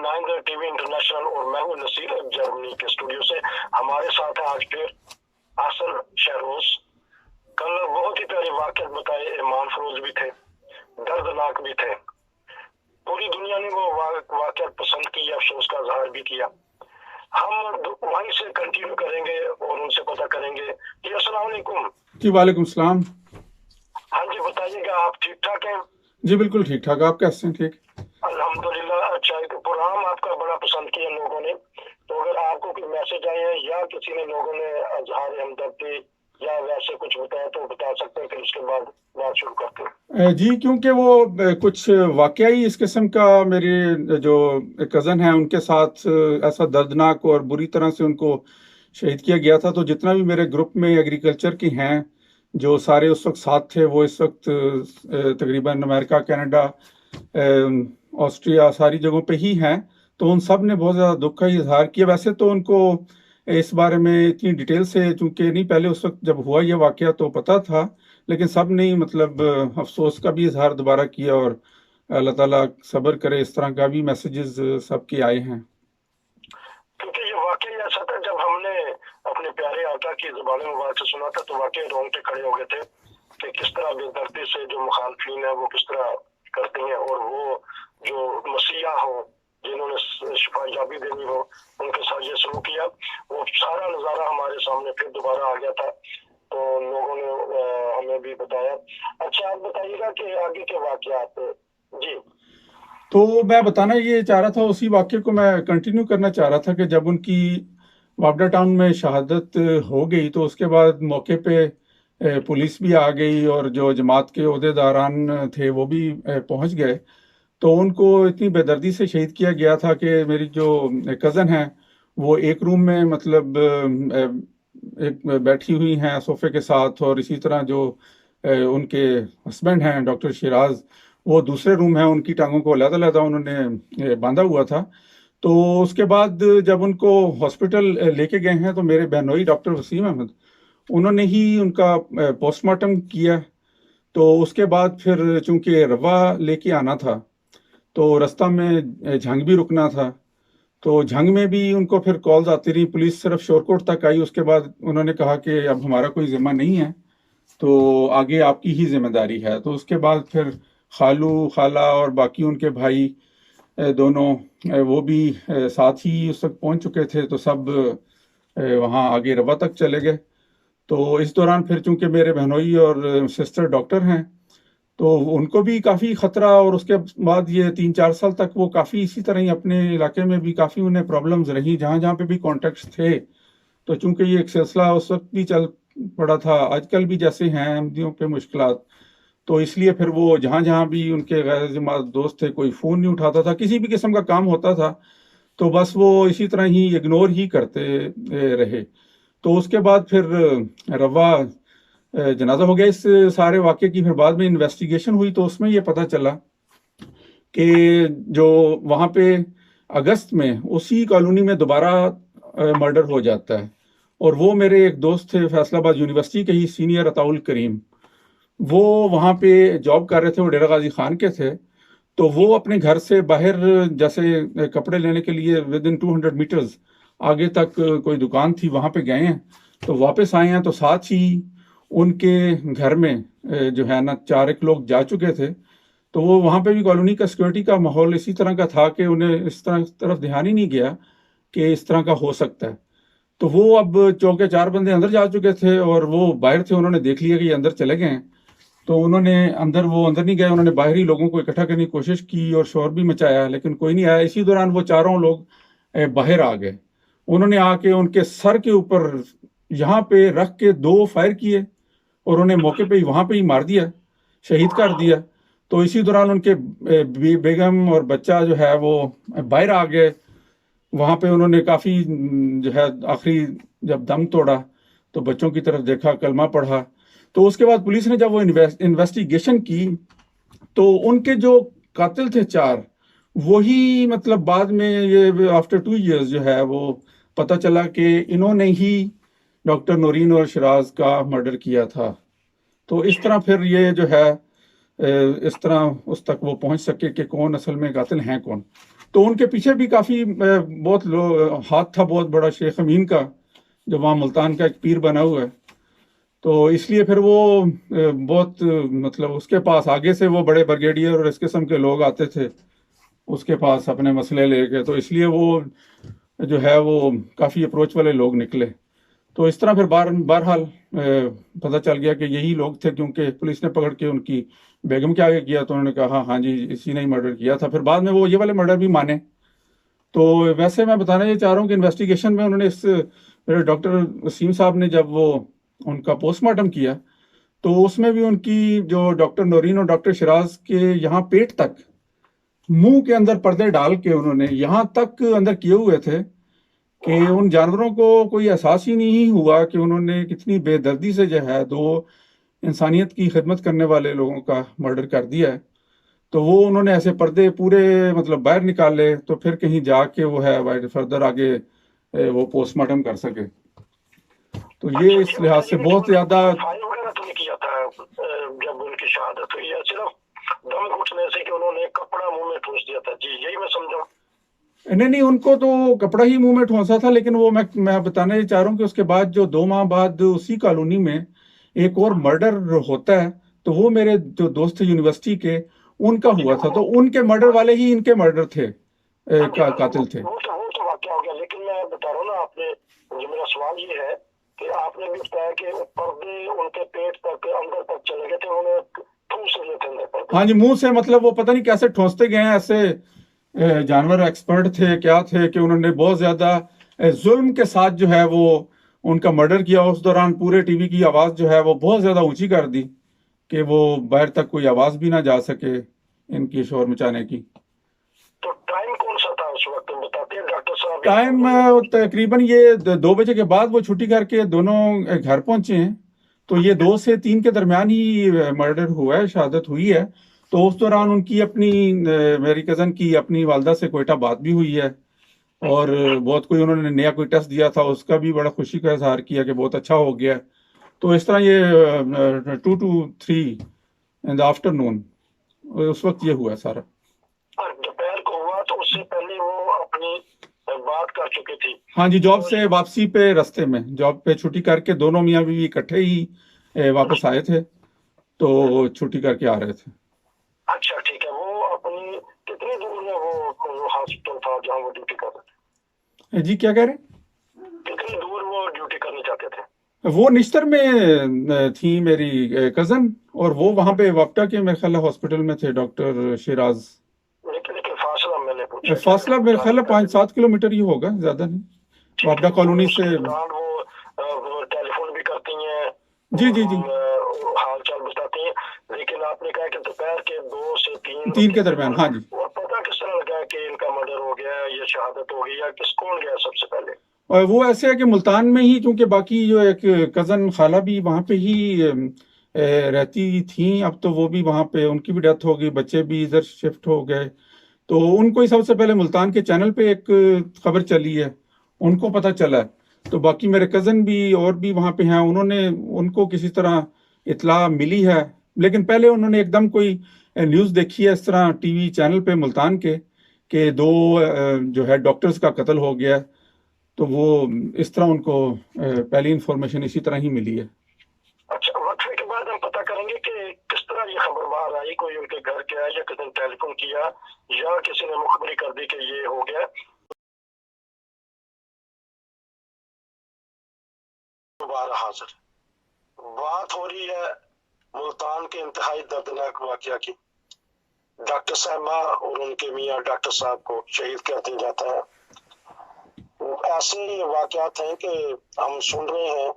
9 T V international اور میں ہوں نصیر جرمنی کے اسٹوڈیو سے. ہمارے ساتھ ہے آج پھر حسن شہروز. کل بہت ہی پیارے واقعات بتائے, ایمان فروز بھی تھے, دردناک بھی تھے. پوری دنیا نے وہ واقعات پسند کی, افسوس کا اظہار بھی کیا. ہم وہیں سے کنٹینیو کریں گے اور ان سے پتہ کریں گے. جی السلام علیکم. جی وعلیکم السلام. ہاں جی بتائیے گا, آپ ٹھیک ٹھاک ہیں؟ جی بالکل ٹھیک ٹھاک. آپ کیسے ہیں؟ ٹھیک الحمدللہ. اچھا, ایک پروگرام آپ کا بڑا پسند کیا لوگوں نے, تو اگر آپ کو کوئی میسج آئے ہیں یا کسی نے لوگوں نے اظہار ہمدردی یا ویسے کچھ بتایا تو بتا سکتے ہیں, کہ اس کے بعد بات شروع کرتے ہیں. جی کیونکہ وہ کچھ واقعی اس قسم کا میرے جو کزن ہیں ان کے ساتھ ایسا دردناک اور بری طرح سے ان کو شہید کیا گیا تھا, تو جتنا بھی میرے گروپ میں ایگریکلچر کی ہیں جو سارے اس وقت ساتھ تھے, وہ اس وقت تقریباً امریکہ, کینیڈا, آسٹریا, ساری جگہوں پہ ہی ہیں. تو ان سب نے بہت زیادہ دکھ کا ہی اظہار کیا. ویسے تو ان کو اس بارے میں اتنی ڈیٹیل سے چونکہ نہیں, پہلے اس وقت جب ہوا یہ واقعہ تو پتہ تھا, لیکن سب نے مطلب افسوس کا بھی اظہار دوبارہ کیا, اور اللہ تعالیٰ صبر کرے. اس طرح کا بھی میسیجز سب کے آئے ہیں. کیونکہ یہ واقعی ایسا تھا, جب ہم نے اپنے پیارے آقا کی زبان مبارک سے سنا تھا تو واقعی رونگٹے کھڑے ہو گئے تھے کہ کس طرح بے دردی سے جو مخالفین ہیں وہ کس طرح کرتے ہیں, اور وہ جو مسیحا ہو جنہوں نے شفا یابی دینی ہو ان کے ساتھ یہ شروع کیا. وہ سارا نظارہ ہمارے سامنے پھر دوبارہ آ گیا تھا, تو لوگوں نے ہمیں بھی بتایا. اچھا, آپ بتائیے گا کہ آگے کے واقعات. جی تو میں بتانا یہ چاہ رہا تھا, اسی واقعے کو میں کنٹینیو کرنا چاہ رہا تھا کہ جب ان کی وابڈا ٹاؤن میں شہادت ہو گئی تو اس کے بعد موقع پہ پولیس بھی آ گئی, اور جو جماعت کے عہدیداران تھے وہ بھی پہنچ گئے. تو ان کو اتنی بے دردی سے شہید کیا گیا تھا کہ میری جو کزن ہیں وہ ایک روم میں مطلب ایک بیٹھی ہوئی ہیں صوفے کے ساتھ, اور اسی طرح جو ان کے ہسبینڈ ہیں ڈاکٹر شیراز, وہ دوسرے روم ہیں, ان کی ٹانگوں کو علیحدہ علیحدہ انہوں نے باندھا ہوا تھا. تو اس کے بعد جب ان کو ہاسپٹل لے کے گئے ہیں تو میرے بہنوئی ڈاکٹر وسیم احمد انہوں نے ہی ان کا پوسٹ مارٹم کیا. تو اس کے بعد پھر چونکہ روا لے کے آنا تھا تو رستہ میں جھنگ بھی رکنا تھا, تو جھنگ میں بھی ان کو پھر کالز آتی رہی. پولیس صرف شورکوٹ تک آئی, اس کے بعد انہوں نے کہا کہ اب ہمارا کوئی ذمہ نہیں ہے, تو آگے آپ کی ہی ذمہ داری ہے. تو اس کے بعد پھر خالو, خالہ اور باقی ان کے بھائی دونوں وہ بھی ساتھ ہی اس وقت پہنچ چکے تھے, تو سب وہاں آگے روا تک چلے گئے. تو اس دوران پھر چونکہ میرے بہنوئی اور سسٹر ڈاکٹر ہیں تو ان کو بھی کافی خطرہ, اور اس کے بعد یہ 3-4 سال تک وہ کافی اسی طرح ہی اپنے علاقے میں بھی کافی انہیں پرابلمز رہی جہاں جہاں پہ بھی کانٹیکٹس تھے. تو چونکہ یہ ایک سلسلہ اس وقت بھی چل پڑا تھا, آج کل بھی جیسے ہیں احمدیوں پہ مشکلات, تو اس لیے پھر وہ جہاں جہاں بھی ان کے غیر جماعت دوست تھے, کوئی فون نہیں اٹھاتا تھا, کسی بھی قسم کا کام ہوتا تھا تو بس وہ اسی طرح ہی اگنور ہی کرتے رہے. تو اس کے بعد پھر روا جنازہ ہو گیا. اس سارے واقعے کی پھر بعد میں انویسٹیگیشن ہوئی تو اس میں یہ پتہ چلا کہ جو وہاں پہ اگست میں اسی کالونی میں دوبارہ مرڈر ہو جاتا ہے, اور وہ میرے ایک دوست تھے فیصل آباد یونیورسٹی کے ہی سینئر عطاء الکریم, وہ وہاں پہ جاب کر رہے تھے, وہ ڈیرہ غازی خان کے تھے. تو وہ اپنے گھر سے باہر جیسے کپڑے لینے کے لیے ودن 200 میٹرز آگے تک کوئی دکان تھی, وہاں پہ گئے ہیں. تو واپس آئے ہیں تو ساتھ ہی ان کے گھر میں جو ہے نا 4 لوگ جا چکے تھے. تو وہ وہاں پہ بھی کالونی کا سیکورٹی کا ماحول اسی طرح کا تھا کہ انہیں اس طرف دھیان ہی نہیں گیا کہ اس طرح کا ہو سکتا ہے. تو وہ اب چونکہ 4 بندے اندر جا چکے تھے اور وہ باہر تھے, انہوں نے دیکھ لیا کہ یہ اندر چلے گئے ہیں, تو انہوں نے اندر نہیں گئے, انہوں نے باہری لوگوں کو اکٹھا کرنے کی کوشش کی اور شور بھی مچایا, لیکن کوئی نہیں آیا. اسی دوران وہ 4 لوگ باہر آ گئے. انہوں نے آ کے ان کے سر کے اوپر یہاں پہ رکھ کے 2 فائر کیے, اور انہیں موقع پہ ہی وہاں پہ ہی مار دیا, شہید کر دیا. تو اسی دوران ان کے بیگم اور بچہ جو ہے وہ باہر آ گئے. وہاں پہ انہوں نے کافی جو ہے آخری جب دم توڑا تو بچوں کی طرف دیکھا, کلمہ پڑھا. تو اس کے بعد پولیس نے جب وہ انویسٹیگیشن کی تو ان کے جو قاتل تھے 4, وہی مطلب بعد میں یہ آفٹر 2 ایئرز جو ہے وہ پتہ چلا کہ انہوں نے ہی ڈاکٹر نورین اور شیراز کا مرڈر کیا تھا. تو اس طرح پھر یہ جو ہے اس طرح اس تک وہ پہنچ سکے کہ کون اصل میں قاتل ہیں کون. تو ان کے پیچھے بھی کافی بہت ہاتھ تھا بہت بڑا شیخ امین کا، جو وہاں ملتان کا ایک پیر بنا ہوا ہے. تو اس لیے پھر وہ بہت مطلب اس کے پاس آگے سے وہ بڑے بریگیڈیئر اور اس قسم کے لوگ آتے تھے اس کے پاس اپنے مسئلے لے کے. تو اس لیے وہ جو ہے وہ کافی اپروچ والے لوگ نکلے. تو اس طرح پھر بہرحال پتہ چل گیا کہ یہی لوگ تھے، کیونکہ پولیس نے پکڑ کے ان کی بیگم کے آگے کیا تو انہوں نے کہا ہاں جی اسی نے ہی مرڈر کیا تھا. پھر بعد میں وہ یہ والے مرڈر بھی مانے. تو ویسے میں بتانا یہ چاہ رہا ہوں کہ انویسٹیگیشن میں انہوں نے میرے ڈاکٹر وسیم صاحب نے جب وہ ان کا پوسٹ مارٹم کیا تو اس میں بھی ان کی جو ڈاکٹر نورین اور ڈاکٹر شراز کے یہاں پیٹ تک منہ کے اندر پردے ڈال کے انہوں نے یہاں تک اندر کیے ہوئے تھے کہ ان جانوروں کو کوئی احساس ہی نہیں ہوا کہ انہوں نے کتنی بے دردی سے جو ہے دو انسانیت کی خدمت کرنے والے لوگوں کا مرڈر کر دیا ہے. تو وہ انہوں نے ایسے پردے پورے مطلب باہر نکالے تو پھر کہیں جا کے وہ ہے فردر آگے وہ پوسٹ مارٹم کر سکے. تو یہ اس لحاظ سے بہت زیادہ وغیرہ تو نہیں کیا تھا جب ان کی شہادت ہوئی ہے، صرف دم گھٹنے سے کہ انہوں نے کپڑا منہ میں ٹھونس دیا تھا. جی یہی میں سمجھا. نہیں ان کو تو کپڑا ہی منہ میں ٹھونسا تھا، لیکن وہ میں بتانا یہ چاہ رہا ہوں کہ اس کے بعد جو 2 ماہ بعد اسی کالونی میں ایک اور مرڈر ہوتا ہے. تو وہ میرے جو دوست تھے یونیورسٹی کے ان کا ہوا تھا، تو ان کے مرڈر والے ہی ان کے مرڈر تھے، قاتل تھے. وہ تو واقعہ ہو گیا، لیکن میں بتا رہا ہوں نا آپ نے، میرا سوال یہ ہے کہ آپ نے بھی بتایا کہ پردے ان کے پیٹ تک اندر تک چلے گئے تھے، انہوں نے ٹھونس لیے تھے اندر پردے. ہاں جی منہ سے، مطلب وہ پتہ نہیں کیسے ٹھونستے گئے ہیں. ایسے جانور ایکسپرٹ تھے کیا تھے کہ انہوں نے بہت زیادہ ظلم کے ساتھ جو ہے وہ ان کا مرڈر کیا. اس دوران پورے ٹی وی کی آواز جو ہے وہ بہت زیادہ اونچی کر دی کہ وہ باہر تک کوئی آواز بھی نہ جا سکے ان کی شور مچانے کی. تو ٹائم کون سا تھا اس وقت بتاتے ہیں ڈاکٹر صاحب؟ ٹائم تقریباً یہ 2 بجے کے بعد وہ چھٹی کر کے دونوں گھر پہنچے ہیں. تو یہ 2 سے 3 کے درمیان ہی مرڈر ہوا ہے، شہادت ہوئی ہے. تو اس دوران ان کی اپنی میری کزن کی اپنی والدہ سے کوئٹہ بات بھی ہوئی ہے، اور بہت کوئی انہوں نے نیا کوئی ٹیسٹ دیا تھا اس کا بھی بڑا خوشی کا اظہار کیا کہ بہت اچھا ہو گیا. تو اس طرح یہ 2 to 3 in the afternoon اس وقت یہ ہوا سارا. دوپہر کو ہوا تو اس سے پہلے وہ اپنی بات کر چکی تھی. ہاں جی، جاب سے واپسی پہ رستے میں جاب پہ چھٹی کر کے دونوں میاں بیوی اکٹھے ہی واپس آئے تھے، تو چھٹی کر کے آ رہے تھے. اچھا ٹھیک ہے. وہ اپنی کتنی دور میں وہ ہاسپٹل تھا جہاں وہ ڈیوٹی کر رہے تھے؟ جی کیا کہہ رہے ہیں؟ کتنی دور وہ ڈیوٹی کرنا چاہتے تھے؟ وہ نشتر میں تھی میری کزن، اور وہ وہاں پہ واپٹا کے میرے خیال ہاسپٹل میں تھے ڈاکٹر شیراز. لیکن فاصلہ میں نے پوچھا. فاصلہ میرے خیال ہے 5-7 کلومیٹر ہی ہوگا، زیادہ نہیں. واپٹا کالونی سے وہ ٹیلی فون بھی کرتی ہیں، جی حال چال بتاتی ہیں، لیکن آپ نے کہا کہ دوپہر کے 2 سے 3 کے درمیان. ہاں جی. اور پتہ کس طرح لگا کہ ان کا مرڈر ہو گیا یا شہادت ہو گئی، یا کون گیا سب سے پہلے؟ اور وہ ایسے ہے کہ ملتان میں ہی، چونکہ باقی جو ایک کزن خالہ بھی وہاں پہ ہی رہتی تھیں، اب تو وہ بھی وہاں پہ ان کی بھی ڈیتھ ہو گئی، بچے بھی ادھر شفٹ ہو گئے. تو ان کو ہی سب سے پہلے ملتان کے چینل پہ ایک خبر چلی ہے، ان کو پتہ چلا. تو باقی میرے کزن بھی اور بھی وہاں پہ ہیں، ان کو کسی طرح اطلاع ملی ہے، لیکن پہلے انہوں نے ایک دم کوئی نیوز دیکھی ہے اس طرح ٹی وی چینل پہ ملتان کے کہ 2 جو ہے ڈاکٹرز کا قتل ہو گیا. تو وہ اس طرح ان کو پہلی انفارمیشن اسی طرح ہی ملی ہے. اچھا، وقفے کے بعد ہم پتہ کریں گے کہ کس طرح یہ خبر باہر آئی، کوئی ان کے گھر گیا یا کسی نے ٹیلی فون کیا یا کسی نے مخبری کر دی کہ یہ ہو گیا. دوبارہ حاضر بات ہو رہی ہے ملتان کے انتہائی دردناک واقعہ کی. ڈاکٹر صاحبہ اور ان کے میاں ڈاکٹر صاحب کو شہید کر دیا جاتا ہے. ایسے واقعات ہیں کہ ہم سن رہے ہیں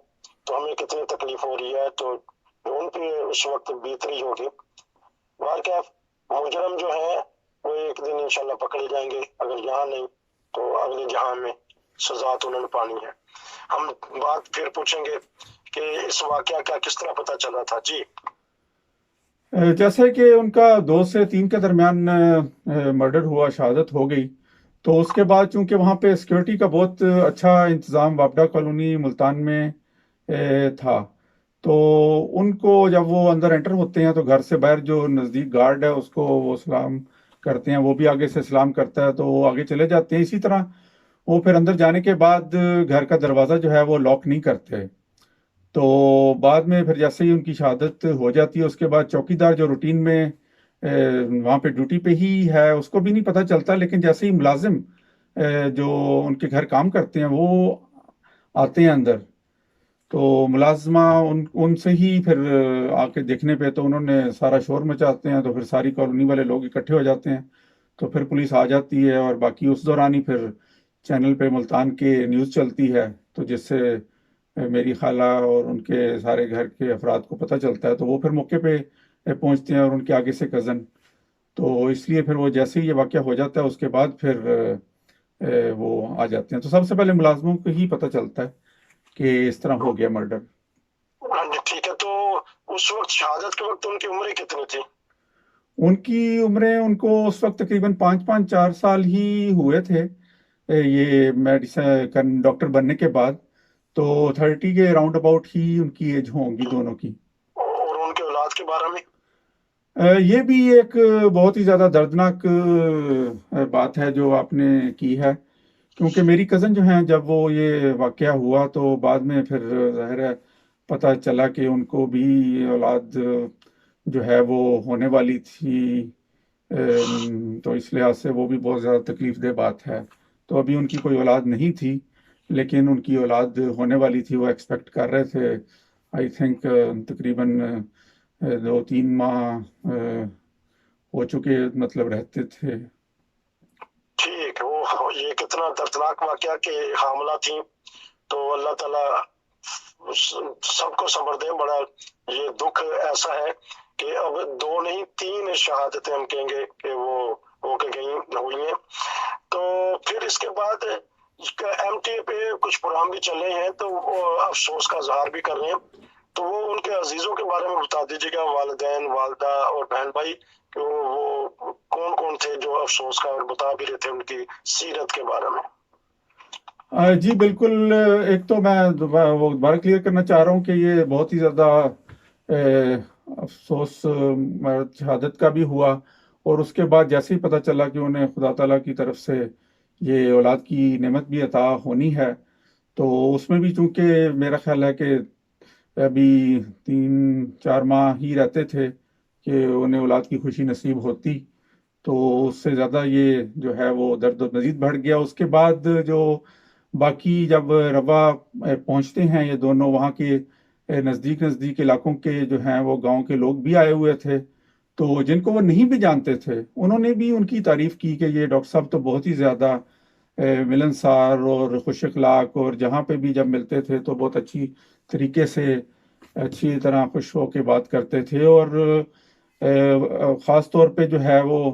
تو ہمیں کتنی تکلیف ہو رہی ہے، تو ان پہ اس وقت بیت رہی ہوگی. بہرکیف مجرم جو ہے وہ ایک دن انشاءاللہ پکڑے جائیں گے، اگر یہاں نہیں تو اگلے جہاں میں سزا تو انہوں نے پانی ہے. ہم بات پھر پوچھیں گے کہ اس واقعہ کا کس طرح پتہ چلا تھا. جی جیسے کہ ان کا 2 سے 3 کے درمیان مرڈر ہوا، شہادت ہو گئی. تو اس کے بعد چونکہ وہاں پہ سیکورٹی کا بہت اچھا انتظام واپڈا کالونی ملتان میں تھا، تو ان کو جب وہ اندر انٹر ہوتے ہیں تو گھر سے باہر جو نزدیک گارڈ ہے اس کو وہ سلام کرتے ہیں وہ بھی آگے سے سلام کرتا ہے تو وہ آگے چلے جاتے ہیں. اسی طرح وہ پھر اندر جانے کے بعد گھر کا دروازہ جو ہے وہ لاک نہیں کرتے. تو بعد میں پھر جیسے ہی ان کی شہادت ہو جاتی ہے اس کے بعد چوکی دار جو روٹین میں وہاں پہ ڈیوٹی پہ ہی ہے اس کو بھی نہیں پتہ چلتا، لیکن جیسے ہی ملازم جو ان کے گھر کام کرتے ہیں وہ آتے ہیں اندر تو ملازمہ ان سے ہی پھر آ کے دیکھنے پہ تو انہوں نے سارا شور مچاتے ہیں تو پھر ساری کالونی والے لوگ اکٹھے ہو جاتے ہیں تو پھر پولیس آ جاتی ہے اور باقی اس دوران ہی پھر چینل پہ ملتان کے نیوز چلتی ہے تو جس سے میری خالہ اور ان کے سارے گھر کے افراد کو پتہ چلتا ہے تو وہ پھر موقع پہ پہنچتے ہیں اور ان کے آگے سے کزن. تو اس لیے پھر وہ جیسے ہی یہ واقعہ ہو جاتا ہے اس کے بعد پھر وہ آ جاتے ہیں. تو سب سے پہلے ملازموں کو ہی پتہ چلتا ہے کہ اس طرح ہو گیا مرڈر. ہاں جی ٹھیک ہے. تو اس وقت شہادت کے وقت ان کی عمریں کتنی تھی؟ ان کی عمریں ان کو اس وقت تقریباً 5-4 سال ہی ہوئے تھے یہ میڈیسن ڈاکٹر بننے کے بعد. تو 30 کے راؤنڈ اباؤٹ ہی ان کی ایج ہوں گی دونوں کی. اور ان کے اولاد کے بارے میں؟ یہ بھی ایک بہت ہی زیادہ دردناک بات ہے جو آپ نے کی ہے کیونکہ میری کزن جو ہیں جب وہ یہ واقعہ ہوا تو بعد میں پھر ظاہر ہے پتہ چلا کہ ان کو بھی اولاد جو ہے وہ ہونے والی تھی. تو اس لحاظ سے وہ بھی بہت زیادہ تکلیف دہ بات ہے. تو ابھی ان کی کوئی اولاد نہیں تھی لیکن ان کی اولاد ہونے والی تھی. وہ ایکسپیکٹ کر رہے تھے آئی تھنک تقریباً 2-3 ماہ ہو چکے مطلب رہتے تھے. ٹھیک ہے. وہ یہ کتنا دردناک واقعہ کہ حاملہ تھیں تو اللہ تعالیٰ سب کو صبر دے. بڑا یہ دکھ ایسا ہے کہ اب 2 نہیں 3 شہادتیں ہم کہیں گے کہ وہ ہو کے گئی ہوئی ہیں. تو پھر اس کے بعد ایم ٹی پہ کچھ پروگرام بھی چل رہے ہیں تو وہ افسوس کا اظہار بھی کر رہے ہیں. تو وہ ان کے عزیزوں کے بارے میں بتا دیجیے گا، والدین والدہ اور بہن بھائی، کہ وہ کون کون تھے جو افسوس کا بتا بھی رہے تھے ان کی سیرت کے بارے میں. جی بالکل. ایک تو میں وہ دوبارہ کلیئر کرنا چاہ رہا ہوں کہ یہ بہت ہی زیادہ افسوس شہادت کا بھی ہوا اور اس کے بعد جیسے ہی پتہ چلا کہ انہیں خدا تعالیٰ کی طرف سے یہ اولاد کی نعمت بھی عطا ہونی ہے تو اس میں بھی چونکہ میرا خیال ہے کہ ابھی 3-4 ماہ ہی رہتے تھے کہ انہیں اولاد کی خوشی نصیب ہوتی تو اس سے زیادہ یہ جو ہے وہ درد مزید بڑھ گیا. اس کے بعد جو باقی جب روا پہنچتے ہیں یہ دونوں وہاں کے نزدیک علاقوں کے جو ہیں وہ گاؤں کے لوگ بھی آئے ہوئے تھے تو جن کو وہ نہیں بھی جانتے تھے انہوں نے بھی ان کی تعریف کی کہ یہ ڈاکٹر صاحب تو بہت ہی زیادہ ملنسار اور خوش اخلاق اور جہاں پہ بھی جب ملتے تھے تو بہت اچھی طریقے سے اچھی طرح خوش ہو کے بات کرتے تھے. اور خاص طور پہ جو ہے وہ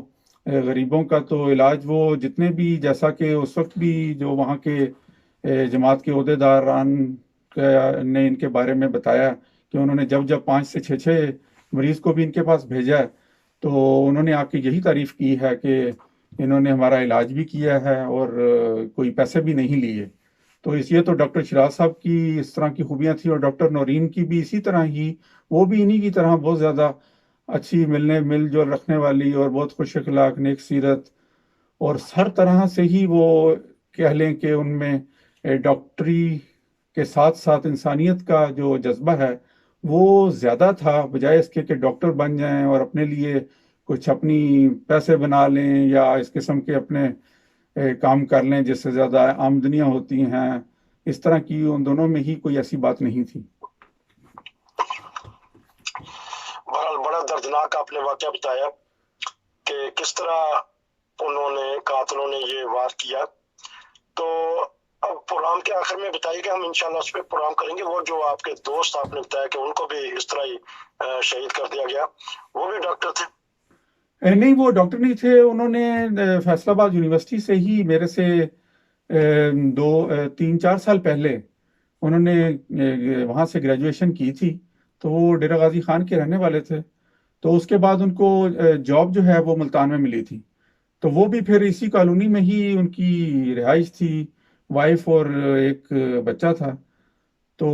غریبوں کا تو علاج وہ جتنے بھی جیسا کہ اس وقت بھی جو وہاں کے جماعت کے عہدیداران نے ان کے بارے میں بتایا کہ انہوں نے جب 5 سے 6 مریض کو بھی ان کے پاس بھیجا ہے تو انہوں نے آ کے یہی تعریف کی ہے کہ انہوں نے ہمارا علاج بھی کیا ہے اور کوئی پیسے بھی نہیں لیے. تو اس یہ تو ڈاکٹر شراز صاحب کی اس طرح کی خوبیاں تھیں اور ڈاکٹر نورین کی بھی اسی طرح ہی. وہ بھی انہی کی طرح بہت زیادہ اچھی مل جل رکھنے والی اور بہت خوش اخلاق نیک سیرت اور ہر طرح سے ہی وہ کہہ لیں کہ ان میں ڈاکٹری کے ساتھ ساتھ انسانیت کا جو جذبہ ہے وہ زیادہ تھا بجائے اس کے کہ ڈاکٹر بن جائیں اور اپنے لیے کچھ اپنی پیسے بنا لیں یا اس قسم کے اپنے کام کر لیں جس سے زیادہ آمدنیاں ہوتی ہیں. اس طرح کی ان دونوں میں ہی کوئی ایسی بات نہیں تھی. بہرحال بڑا دردناک آپ نے واقعہ بتایا کہ کس طرح انہوں نے قاتلوں نے یہ وار کیا. تو اب پروگرام کے آخر میں بتائیے کہ ہم انشاءاللہ اس پہ پروگرام کریں گے. وہ جو آپ کے دوست آپ نے بتایا کہ ان کو بھی اس طرح ہی شہید کر دیا گیا، وہ بھی ڈاکٹر تھے؟ نہیں وہ ڈاکٹر نہیں تھے. انہوں نے فیصل آباد یونیورسٹی سے ہی میرے سے 3-4 سال پہلے انہوں نے وہاں سے گریجویشن کی تھی تو وہ ڈیرہ غازی خان کے رہنے والے تھے. تو اس کے بعد ان کو جاب جو ہے وہ ملتان میں ملی تھی تو وہ بھی پھر اسی کالونی میں ہی ان کی رہائش تھی، وائف اور ایک بچہ تھا. تو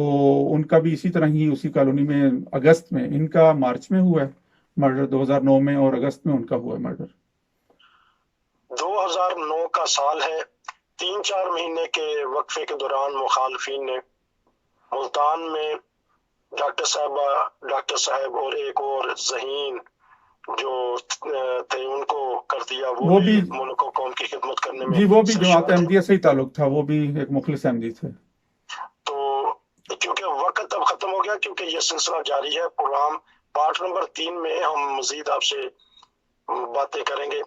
ان کا بھی اسی طرح ہی اسی کالونی میں اگست میں، ان کا مارچ میں ہوا ہے مرڈر 2009 میں اور اگست میں ان کا ہوا ہے مرڈر. 2009 کا سال ہے. 3-4 مہینے کے وقفے کے دوران مخالفین نے ملتان میں ڈاکٹر صاحب اور ایک اور ذہین جو تھے ان کو کر دیا. وہ بھی ملک و قوم کی خدمت کرنے میں جی وہ بھی جماعت احمدیہ سے ہی تعلق تھا، وہ بھی ایک مخلص احمدی تھے. تو کیونکہ وقت اب ختم ہو گیا، کیونکہ یہ سلسلہ جاری ہے. پروگرام پارٹ نمبر 3 میں ہم مزید آپ سے باتیں کریں گے.